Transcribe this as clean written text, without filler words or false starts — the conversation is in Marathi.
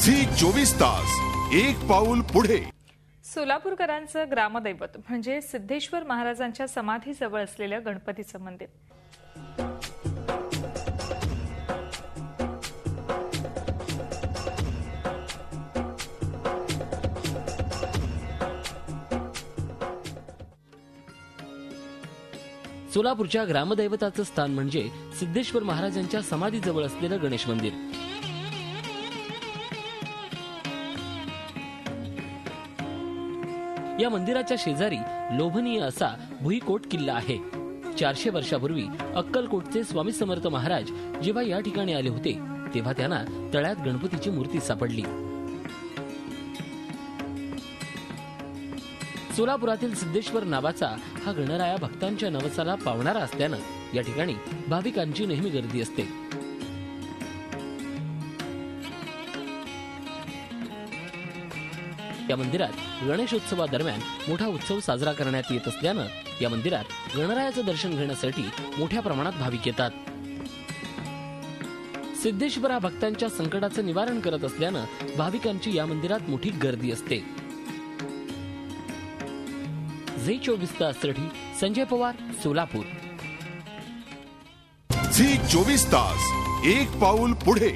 झी 24 तास एक पाऊल पुढे। सोलापूरकरांचं ग्रामदैवत म्हणजे सिद्धेश्वर महाराजांच्या समाधीजवळ असलेलं गणपतीचं मंदिर। सोलापूरच्या ग्रामदैवताचं स्थान म्हणजे सिद्धेश्वर महाराजांच्या समाधीजवळ असलेलं गणेश मंदिर। या मंदिराच्या शेजारी लोभनीय असा भुईकोट किल्ला आहे। 400 वर्षापूर्वी अक्कलकोटचे स्वामी समर्थ महाराज जेव्हा या ठिकाणी आले होते तेव्हा त्यांना तळ्यात गणपतीची मूर्ती सापडली। सोलापुरातील सिद्धेश्वर नावाचा हा गणराया भक्तांच्या नवसाला पावणारा असल्यानं या ठिकाणी भाविकांची नेहमी गर्दी असते। या मंदिरात गणेशोत्सवादरम्यान मोठा उत्सव साजरा करण्यात येत असल्यानं या मंदिरात गणरायाचं दर्शन घेण्यासाठी मोठ्या प्रमाणात भाविक येतात। सिद्धेश्वर हा भक्तांच्या संकटाचं निवारण करत असल्यानं भाविकांची या मंदिरात मोठी गर्दी असते। झी 24 ताससाठी संजय पवार, सोलापूर। झी 24 तास एक पाऊल पुढे।